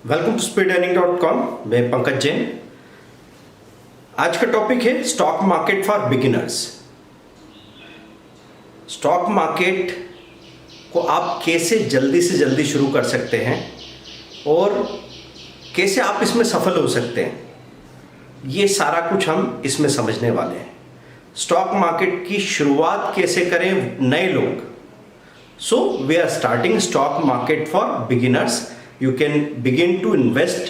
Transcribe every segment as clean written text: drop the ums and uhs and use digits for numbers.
Welcome to speedearning.com। मैं पंकज जैन। आज का टॉपिक है stock market for beginners. Stock market को आप कैसे जल्दी से जल्दी शुरू कर सकते हैं और कैसे आप इसमें सफल हो सकते हैं, ये सारा कुछ हम इसमें समझने वाले हैं। स्टॉक मार्केट की शुरुआत कैसे करें नए लोग। So we are starting stock market for beginners. You can begin to invest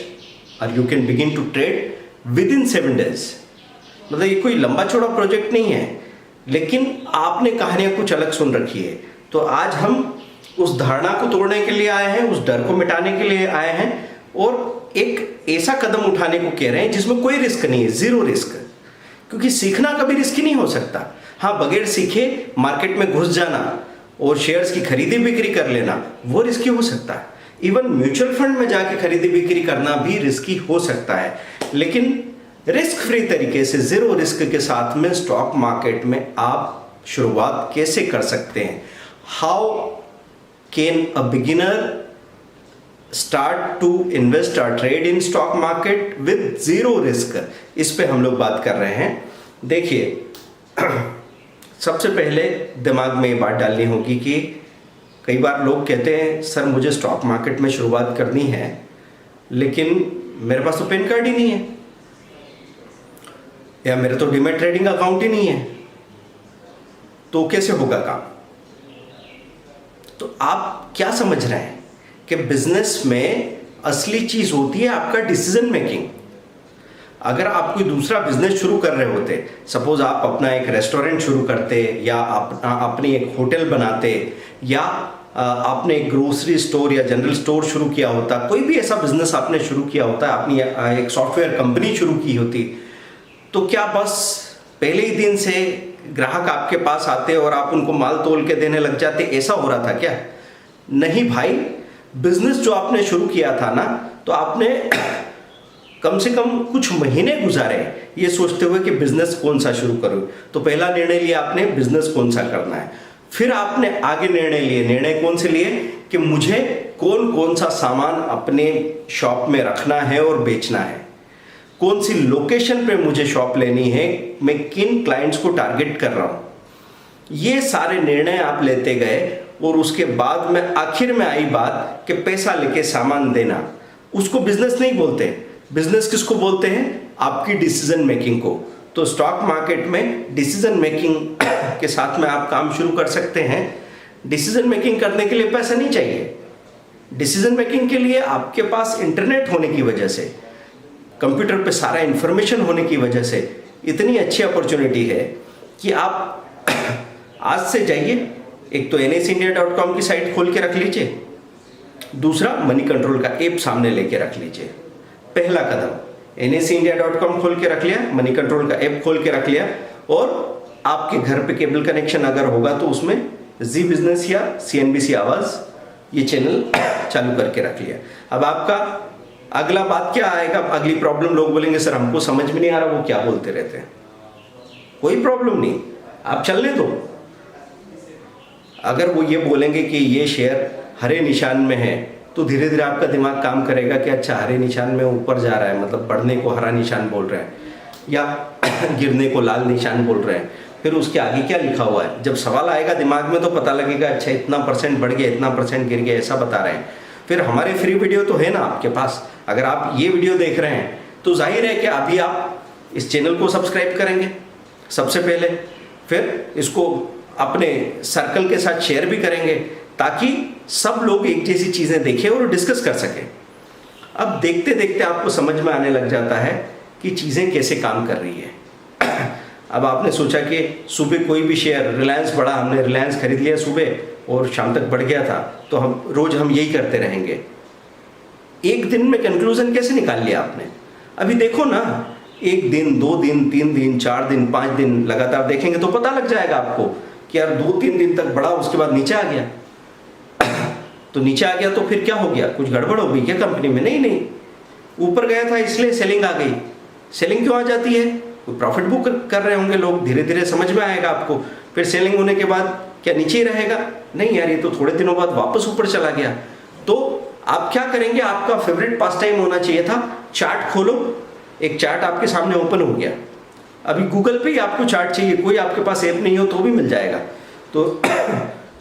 or you can begin to trade within 7 days। मतलब ये कोई लंबा चौड़ा प्रोजेक्ट नहीं है, लेकिन आपने कहानियां कुछ अलग सुन रखी है। तो आज हम उस धारणा को तोड़ने के लिए आए हैं, उस डर को मिटाने के लिए आए हैं और एक ऐसा कदम उठाने को कह रहे हैं जिसमें कोई रिस्क नहीं है, जीरो रिस्क। क्योंकि सीखना कभी रिस्की नहीं हो सकता। हाँ, बगैर सीखे मार्केट में घुस जाना और शेयर्स की खरीदी बिक्री कर लेना वो रिस्की हो सकता है। इवन म्यूचुअल फंड में जाके खरीदी बिक्री करना भी रिस्की हो सकता है, लेकिन रिस्क फ्री तरीके से जीरो रिस्क के साथ में स्टॉक मार्केट में आप शुरुआत कैसे कर सकते हैं। How can a beginner start to invest और trade in stock market with zero risk, इस पे हम लोग बात कर रहे हैं। देखिए, सबसे पहले दिमाग में ये बात डालनी होगी कि कई बार लोग कहते हैं सर मुझे स्टॉक मार्केट में शुरुआत करनी है, लेकिन मेरे पास तो पैन कार्ड ही नहीं है, या मेरे तो डीमैट ट्रेडिंग अकाउंट ही नहीं है, तो कैसे होगा काम। तो आप क्या समझ रहे हैं कि बिजनेस में असली चीज होती है आपका डिसीजन मेकिंग। अगर आप कोई दूसरा बिजनेस शुरू कर रहे होते, सपोज आप अपना एक रेस्टोरेंट शुरू करते, या अपनी एक होटल बनाते, या आपने एक ग्रोसरी स्टोर या जनरल स्टोर शुरू किया होता, कोई भी ऐसा बिजनेस आपने शुरू किया होता, अपनी एक सॉफ्टवेयर कंपनी शुरू की होती, तो क्या बस पहले ही दिन से ग्राहक आपके पास आते और आप उनको माल तोल के देने लग जाते, ऐसा हो रहा था क्या? नहीं भाई, बिजनेस जो आपने शुरू किया था ना, तो आपने कम से कम कुछ महीने गुजारे ये सोचते हुए कि बिजनेस कौन सा शुरू करूं। तो पहला निर्णय लिया आपने बिजनेस कौन सा करना है, फिर आपने आगे निर्णय लिए। निर्णय कौन से लिए कि मुझे कौन कौन सा सामान अपने शॉप में रखना है और बेचना है, कौन सी लोकेशन पे मुझे शॉप लेनी है, मैं किन क्लाइंट्स को टारगेट कर रहा हूं। ये सारे निर्णय आप लेते गए और उसके बाद में आखिर में आई बात कि पैसा लेके सामान देना। उसको बिजनेस नहीं बोलते। बिजनेस किसको बोलते हैं? आपकी डिसीजन मेकिंग को। तो स्टॉक मार्केट में डिसीजन मेकिंग के साथ में आप काम शुरू कर सकते हैं। डिसीजन मेकिंग करने के लिए पैसा नहीं चाहिए। डिसीजन मेकिंग के लिए आपके पास इंटरनेट होने की वजह से, कंप्यूटर पे सारा इंफॉर्मेशन होने की वजह से इतनी अच्छी अपॉर्चुनिटी है कि आप आज से जाइए, एक तो nacindia.com की साइट खोल के रख लीजिए, दूसरा मनी कंट्रोल का ऐप सामने लेके रख लीजिए। पहला कदम nacindia.com खोल के रख लिया, मनी कंट्रोल का ऐप खोल के रख लिया, और आपके घर पे केबल कनेक्शन अगर होगा तो उसमें जी बिजनेस या CNBC आवाज ये चैनल चालू करके रख लिया। अब आपका अगला बात क्या आएगा, अगली प्रॉब्लम, लोग बोलेंगे सर हमको समझ में नहीं आ रहा वो क्या बोलते रहते हैं। कोई प्रॉब्लम नहीं, आप चलने दो। अगर वो ये बोलेंगे कि ये शेयर हरे निशान में है, तो धीरे धीरे आपका दिमाग काम करेगा कि अच्छा हरे निशान में ऊपर जा रहा है, मतलब बढ़ने को हरा निशान बोल रहे हैं, या गिरने को लाल निशान बोल रहे हैं। फिर उसके आगे क्या लिखा हुआ है, जब सवाल आएगा दिमाग में तो पता लगेगा अच्छा इतना % बढ़ गया, इतना % गिर गया, ऐसा बता रहे हैं। फिर हमारे फ्री वीडियो तो है ना आपके पास। अगर आप ये वीडियो देख रहे हैं तो जाहिर है कि अभी आप इस चैनल को सब्सक्राइब करेंगे सबसे पहले, फिर इसको अपने सर्कल के साथ शेयर भी करेंगे ताकि सब लोग एक जैसी चीजें देखें और डिस्कस कर सकें। अब देखते देखते आपको समझ में आने लग जाता है कि चीजें कैसे काम कर रही है। अब आपने सोचा कि सुबह कोई भी शेयर, रिलायंस बढ़ा, हमने रिलायंस खरीद लिया सुबह और शाम तक बढ़ गया था, तो हम यही करते रहेंगे। एक दिन में कंक्लूजन कैसे निकाल लिया आपने? अभी देखो ना, एक दिन, 2 दिन, 3 दिन, 4 दिन, 5 दिन लगातार देखेंगे तो पता लग जाएगा आपको कि यार 2-3 दिन तक बढ़ा, उसके बाद नीचे आ गया। तो नीचे आ गया तो फिर क्या हो गया, कुछ गड़बड़ हो गई क्या कंपनी में? नहीं, ऊपर गया था इसलिए सेलिंग आ गई। सेलिंग क्यों आ जाती है? कोई प्रॉफिट बुक कर रहे होंगे लोग, धीरे धीरे समझ में आएगा आपको। फिर सेलिंग होने के बाद क्या नीचे ही रहेगा? नहीं यार, ये तो थोड़े दिनों बाद वापस ऊपर चला गया। तो आप क्या करेंगे, आपका फेवरेट पास टाइम होना चाहिए था, चार्ट खोलो, एक चार्ट आपके सामने ओपन हो गया। अभी गूगल पे ही आपको चार्ट चाहिए, कोई आपके पास ऐप नहीं हो तो भी मिल जाएगा। तो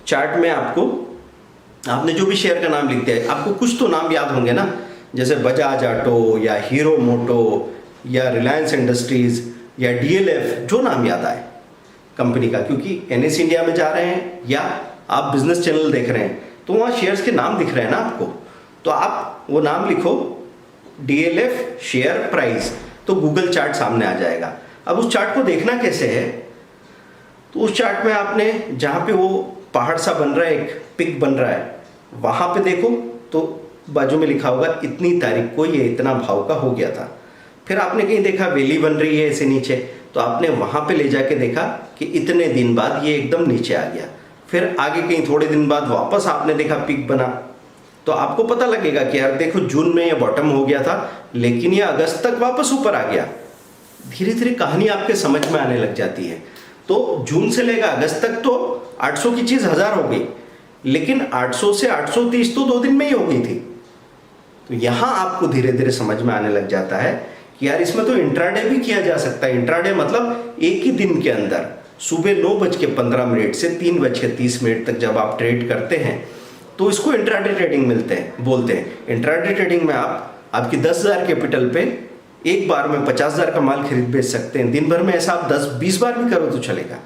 चार्ट में आपको, आपने जो भी शेयर का नाम लिख दिया है, आपको कुछ तो नाम याद होंगे ना, जैसे बजाज ऑटो या हीरो मोटो या रिलायंस इंडस्ट्रीज या डीएलएफ, जो नाम याद आए कंपनी का, क्योंकि एनएस इंडिया में जा रहे हैं या आप बिजनेस चैनल देख रहे हैं तो वहाँ शेयर्स के नाम दिख रहे हैं ना आपको, तो आप वो नाम लिखो, डीएलएफ शेयर प्राइस, तो गूगल चार्ट सामने आ जाएगा। अब उस चार्ट को देखना कैसे है, तो उस चार्ट में आपने जहाँ पे वो पहाड़ सा बन रहा है, एक पिक बन रहा है, वहाँ पे देखो तो बाजू में लिखा होगा इतनी तारीख को ये इतना भाव का हो गया था। फिर आपने कहीं देखा वैली बन रही है ऐसे नीचे, तो आपने वहाँ पे ले जाके देखा कि इतने दिन बाद ये एकदम नीचे आ गया। फिर आगे कहीं थोड़े दिन बाद वापस आपने देखा पिक बना, तो आपको पता लगेगा कि यार देखो जून में ये बॉटम हो गया था लेकिन ये अगस्त तक वापस ऊपर आ गया। धीरे धीरे कहानी आपके समझ में आने लग जाती है। तो जून से लेकर अगस्त तक तो 800 की चीज़ 1000 हो गई, लेकिन 800 से 830 तो 2 दिन में ही हो गई थी। तो यहाँ आपको धीरे धीरे समझ में आने लग जाता है कि यार इसमें तो इंट्राडे भी किया जा सकता है। इंट्राडे मतलब एक ही दिन के अंदर सुबह 9:15 से 3:30 तक जब आप ट्रेड करते हैं तो इसको इंट्राडे ट्रेडिंग बोलते हैं। इंट्राडे ट्रेडिंग में आपकी 10,000 कैपिटल पे एक बार में 50,000 का माल खरीद बेच सकते हैं। दिन भर में ऐसा आप 10-20 बार भी करो तो चलेगा।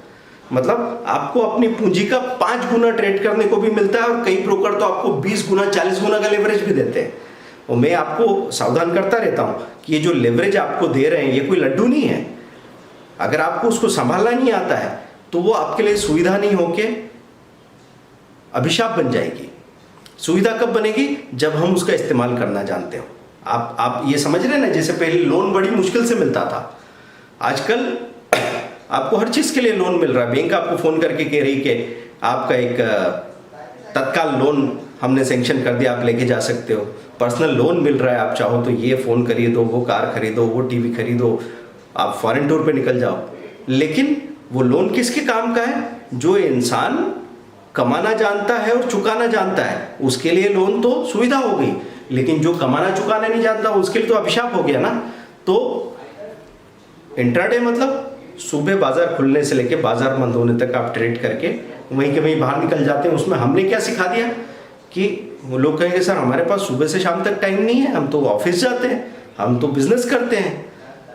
मतलब आपको अपनी पूंजी का 5 गुना ट्रेड करने को भी मिलता है, और कई ब्रोकर तो आपको 20 गुना 40 गुना का लेवरेज भी देते हैं। और मैं आपको सावधान करता रहता हूँ कि ये जो लेवरेज आपको दे रहे हैं ये कोई लड्डू नहीं है। अगर आपको उसको संभालना नहीं आता है तो वो आपके लिए सुविधा नहीं होके अभिशाप बन जाएगी। सुविधा कब बनेगी, जब हम उसका इस्तेमाल करना जानते हो। आप ये समझ रहे हैं ना, जैसे पहले लोन बड़ी मुश्किल से मिलता था, आजकल आपको हर चीज़ के लिए लोन मिल रहा है। बैंक आपको फ़ोन करके कह रही कि आपका एक तत्काल लोन हमने सेंक्शन कर दिया, आप लेके जा सकते हो। पर्सनल लोन मिल रहा है, आप चाहो तो ये फ़ोन खरीदो, वो कार खरीदो, वो टीवी खरीदो, आप फॉरेन टूर पे निकल जाओ। लेकिन वो लोन किसके काम का है, जो इंसान कमाना जानता है और चुकाना जानता है, उसके लिए लोन तो सुविधा हो गई। लेकिन जो कमाना चुकाना नहीं जानता उसके लिए तो अभिशाप हो गया ना। तो इंट्राडे मतलब सुबह बाजार खुलने से लेकर बाजार बंद होने तक आप ट्रेड करके वहीं के वहीं बाहर निकल जाते हैं। उसमें हमने क्या सिखा दिया कि वो लोग कहेंगे सर हमारे पास सुबह से शाम तक टाइम नहीं है, हम तो ऑफिस जाते हैं, हम तो बिजनेस करते हैं,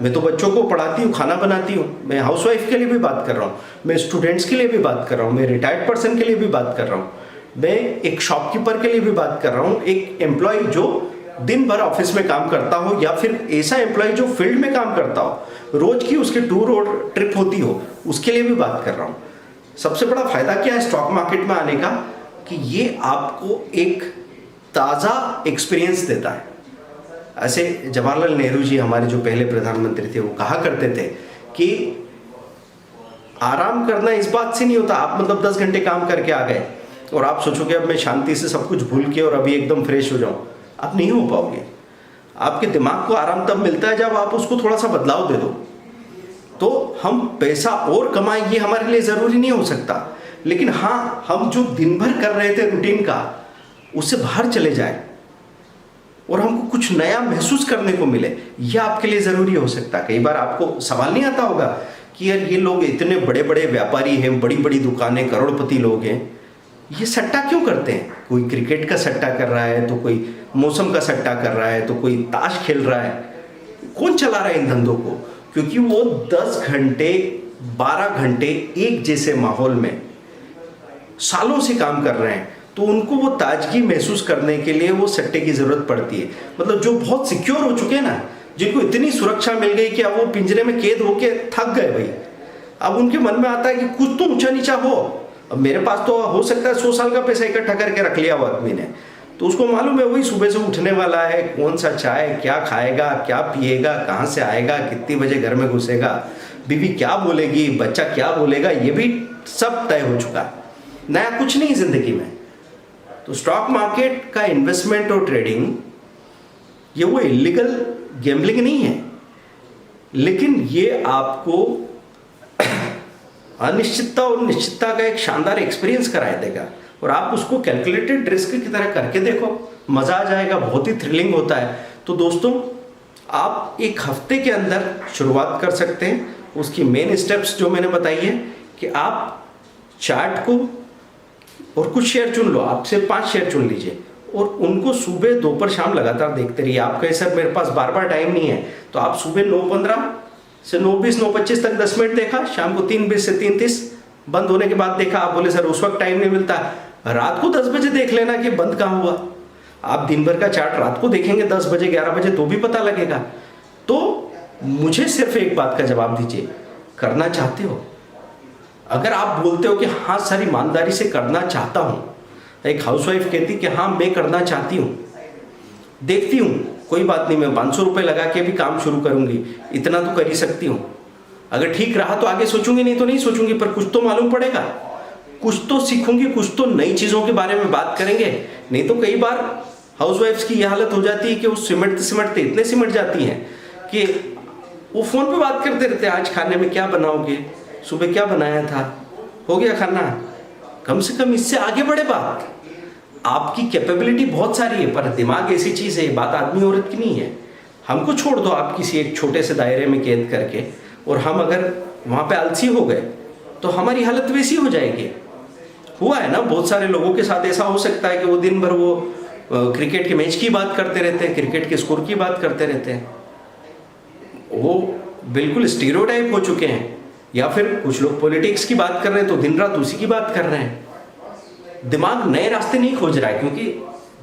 मैं तो बच्चों को पढ़ाती हूँ, खाना बनाती हूँ। मैं हाउसवाइफ के लिए भी बात कर रहा हूँ, मैं स्टूडेंट्स के लिए भी बात कर रहा हूँ, मैं रिटायर्ड पर्सन के लिए भी बात कर रहा हूँ, मैं एक शॉपकीपर के लिए भी बात कर रहा हूँ, एक एम्प्लॉय जो दिन भर ऑफिस में काम करता हो, या फिर ऐसा एम्प्लॉय जो फील्ड में काम करता हो, रोज की उसकी टूर और ट्रिप होती हो, उसके लिए भी बात कर रहा हूँ। सबसे बड़ा फायदा क्या है स्टॉक मार्केट में आने का, कि ये आपको एक ताज़ा एक्सपीरियंस देता है। ऐसे जवाहरलाल नेहरू जी हमारे जो पहले प्रधानमंत्री थे, वो कहा करते थे कि आराम करना इस बात से नहीं होता, आप मतलब 10 घंटे काम करके आ गए और आप सोचोगे अब मैं शांति से सब कुछ भूल के और अभी एकदम फ्रेश हो जाऊं, आप नहीं हो पाओगे। आपके दिमाग को आराम तब मिलता है जब आप उसको थोड़ा सा बदलाव दे दो। तो हम पैसा और कमाएं ये हमारे लिए ज़रूरी नहीं हो सकता, लेकिन हाँ हम जो दिन भर कर रहे थे रूटीन का, उससे बाहर चले जाएं और हमको कुछ नया महसूस करने को मिले, यह आपके लिए ज़रूरी हो सकता है। कई बार आपको सवाल नहीं आता होगा कि यार ये लोग इतने बड़े बड़े व्यापारी हैं, बड़ी बड़ी दुकानें, करोड़पति लोग हैं, ये सट्टा क्यों करते हैं? कोई क्रिकेट का सट्टा कर रहा है, तो कोई मौसम का सट्टा कर रहा है, तो कोई ताश खेल रहा है। कौन चला रहा है इन धंधों को? क्योंकि वो 10 घंटे 12 घंटे एक जैसे माहौल में सालों से काम कर रहे हैं, तो उनको वो ताजगी महसूस करने के लिए वो सट्टे की ज़रूरत पड़ती है। मतलब जो बहुत सिक्योर हो चुके हैं ना, जिनको इतनी सुरक्षा मिल गई कि अब वो पिंजरे में कैद होके थक गए भाई, अब उनके मन में आता है कि कुछ तो ऊंचा नीचा हो। अब मेरे पास तो हो सकता है 100 साल का पैसा इकट्ठा करके रख लिया वो आदमी ने, तो उसको मालूम है वही सुबह से उठने वाला है, कौन सा चाय क्या खाएगा, क्या पिएगा, कहाँ से आएगा, कितनी बजे घर में घुसेगा, बीवी क्या बोलेगी, बच्चा क्या बोलेगा, ये भी सब तय हो चुका है। नया कुछ नहीं ज़िंदगी में। तो स्टॉक मार्केट का इन्वेस्टमेंट और ट्रेडिंग ये वो इलीगल गैम्बलिंग नहीं है, लेकिन ये आपको अनिश्चितता और निश्चितता का एक शानदार एक्सपीरियंस कराया देगा, और आप उसको कैलकुलेटेड रिस्क की तरह करके देखो। मज़ा आ जाएगा, बहुत ही थ्रिलिंग होता है। तो दोस्तों आप एक हफ्ते के अंदर शुरुआत कर सकते हैं। उसकी मेन स्टेप्स जो मैंने बताई है कि आप चार्ट को और कुछ शेयर चुन लो, आपसे 5 शेयर चुन लीजिए और उनको सुबह दोपहर शाम लगातार देखते रहिए। आप कहे सर मेरे पास बार बार टाइम नहीं है, तो आप सुबह 9:15 से 9:20 9:25 तक 10 मिनट देखा, शाम को 3:20 से 3:30 बंद होने के बाद देखा। आप बोले सर उस वक्त टाइम नहीं मिलता, रात को 10 बजे देख लेना कि बंद कहाँ हुआ। आप दिन भर का चार्ट रात को देखेंगे 10 बजे 11 बजे तो भी पता लगेगा। तो मुझे सिर्फ एक बात का जवाब दीजिए, करना चाहते हो? अगर आप बोलते हो कि हाँ सर ईमानदारी से करना चाहता हूँ, एक हाउसवाइफ कहती कि हाँ मैं करना चाहती हूँ, देखती हूँ कोई बात नहीं, मैं 500 रुपये लगा के भी काम शुरू करूँगी, इतना तो कर ही सकती हूँ, अगर ठीक रहा तो आगे सोचूंगी, नहीं तो नहीं सोचूंगी, पर कुछ तो मालूम पड़ेगा, कुछ तो सीखूंगी, कुछ तो नई चीज़ों के बारे में बात करेंगे। नहीं तो कई बार हाउसवाइफ्स की यह हालत हो जाती है कि वो सिमटते सिमटते इतने सिमट जाती हैं कि वो फ़ोन पे बात करते रहते हैं, आज खाने में क्या बनाओगे, सुबह क्या बनाया था, हो गया खाना। कम से कम इससे आगे बढ़े बात। आपकी कैपेबिलिटी बहुत सारी है, पर दिमाग ऐसी चीज़ है, बात आदमी औरत की नहीं है। हमको छोड़ दो आप किसी एक छोटे से दायरे में कैद करके, और हम अगर वहाँ पे आलसी हो गए तो हमारी हालत वैसी हो जाएगी। हुआ है ना, बहुत सारे लोगों के साथ ऐसा हो सकता है कि वो दिन भर वो क्रिकेट के मैच की बात करते रहते हैं, क्रिकेट के स्कोर की बात करते रहते हैं, वो बिल्कुल स्टीरियोटाइप हो चुके हैं। या फिर कुछ लोग पॉलिटिक्स की बात कर रहे हैं तो दिन रात उसी की बात कर रहे हैं। दिमाग नए रास्ते नहीं खोज रहा है, क्योंकि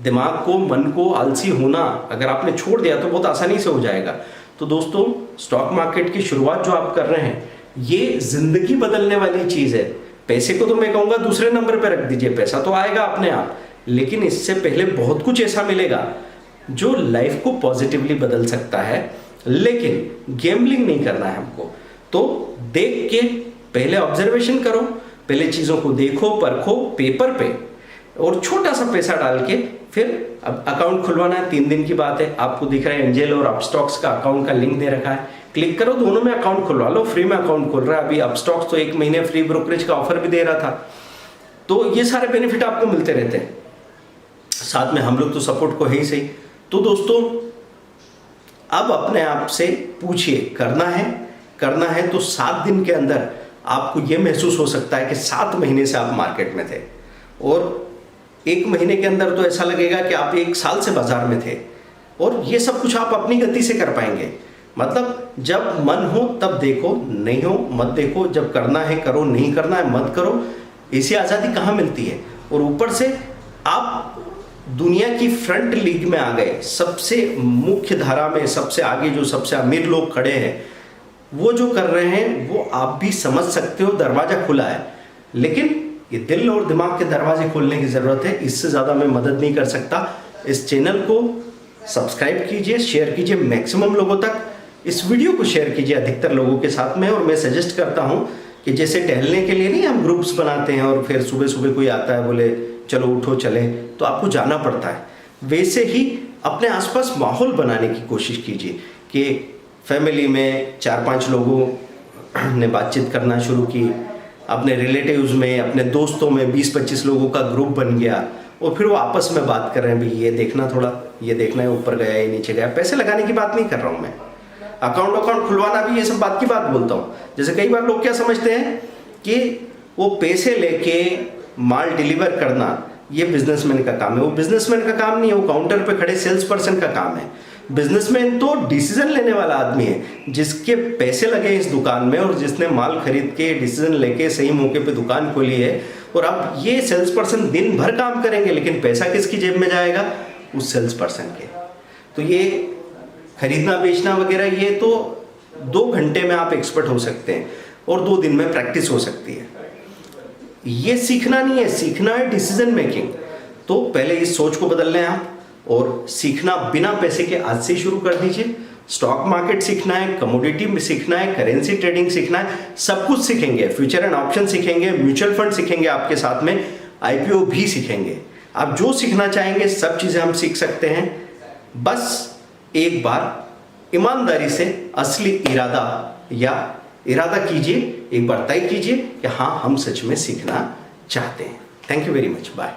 दिमाग को, मन को आलसी होना अगर आपने छोड़ दिया तो बहुत आसानी से हो जाएगा। तो दोस्तों स्टॉक मार्केट की शुरुआत जो आप कर रहे हैं, ये जिंदगी बदलने वाली चीज़ है। पैसे को तो मैं कहूँगा दूसरे नंबर पर रख दीजिए, पैसा तो आएगा अपने आप, लेकिन इससे पहले बहुत कुछ ऐसा मिलेगा जो लाइफ को पॉजिटिवली बदल सकता है। लेकिन गैम्बलिंग नहीं करना है हमको। तो देख के पहले ऑब्जर्वेशन करो, पहले चीज़ों को देखो, परखो पेपर पे, और छोटा सा पैसा डाल के फिर अब अकाउंट खुलवाना है। 3 दिन की बात है, आपको दिख रहा है एंजल और अपस्टॉक्स का अकाउंट का लिंक दे रखा है, क्लिक करो, दोनों में अकाउंट खुलवा लो, फ्री में अकाउंट खुल रहा है। अभी अपस्टॉक्स तो 1 महीने फ्री ब्रोकरेज का ऑफर भी दे रहा था। तो ये सारे बेनिफिट आपको मिलते रहते हैं, साथ में हम लोग तो सपोर्ट को है ही सही। तो दोस्तों अब अपने आप से पूछिए, करना है तो 7 दिन के अंदर आपको ये महसूस हो सकता है कि 7 महीने से आप मार्केट में थे, और 1 महीने के अंदर तो ऐसा लगेगा कि आप 1 साल से बाजार में थे। और ये सब कुछ आप अपनी गति से कर पाएंगे। मतलब जब मन हो तब देखो, नहीं हो मत देखो, जब करना है करो, नहीं करना है मत करो। ऐसी आज़ादी कहाँ मिलती है? और ऊपर से आप दुनिया की फ्रंट लीग में आ गए, सबसे मुख्य धारा में, सबसे आगे जो सबसे अमीर लोग खड़े हैं, वो जो कर रहे हैं वो आप भी समझ सकते हो, दरवाज़ा खुला है। लेकिन ये दिल और दिमाग के दरवाजे खोलने की ज़रूरत है, इससे ज़्यादा मैं मदद नहीं कर सकता। इस चैनल को सब्सक्राइब कीजिए, शेयर कीजिए मैक्सिमम लोगों तक, इस वीडियो को शेयर कीजिए अधिकतर लोगों के साथ में। और मैं सजेस्ट करता हूँ कि जैसे टहलने के लिए नहीं हम ग्रुप्स बनाते हैं और फिर सुबह सुबह कोई आता है बोले चलो उठो चले, तो आपको जाना पड़ता है, वैसे ही अपने आसपास माहौल बनाने की कोशिश कीजिए कि फैमिली में 4-5 लोगों ने बातचीत करना शुरू की, अपने रिलेटिव्स में, अपने दोस्तों में 20-25 लोगों का ग्रुप बन गया, और फिर वो आपस में बात कर रहे हैं, भाई ये देखना, थोड़ा ये देखना है, ऊपर गया ये नीचे गया। पैसे लगाने की बात नहीं कर रहा हूँ मैं, अकाउंट खुलवाना भी ये सब बात की बात बोलता हूँ। जैसे कई बार लोग क्या समझते हैं कि वो पैसे लेके माल डिलीवर करना ये बिजनेसमैन का काम है। वो बिजनेसमैन का काम नहीं है, वो काउंटर पे खड़े सेल्स पर्सन का काम है। बिजनेसमैन तो डिसीजन लेने वाला आदमी है, जिसके पैसे लगे इस दुकान में और जिसने माल खरीद के डिसीजन लेके सही मौके पे दुकान खोली है। और अब ये सेल्स पर्सन दिन भर काम करेंगे, लेकिन पैसा किसकी जेब में जाएगा? उस सेल्स पर्सन के। तो ये खरीदना बेचना वगैरह ये तो 2 घंटे में आप एक्सपर्ट हो सकते हैं और 2 दिन में प्रैक्टिस हो सकती है। ये सीखना नहीं है, सीखना है डिसीजन मेकिंग। तो पहले इस सोच को बदल लें आप, और सीखना बिना पैसे के आज से शुरू कर दीजिए। स्टॉक मार्केट सीखना है, कमोडिटी में सीखना है, करेंसी ट्रेडिंग सीखना है, सब कुछ सीखेंगे। फ्यूचर एंड ऑप्शन सीखेंगे, म्यूचुअल फंड सीखेंगे, आपके साथ में आईपीओ भी सीखेंगे। आप जो सीखना चाहेंगे सब चीज़ें हम सीख सकते हैं। बस एक बार ईमानदारी से असली इरादा कीजिए, एक बार तय कीजिए कि हाँ हम सच में सीखना चाहते हैं। Thank you very much, bye.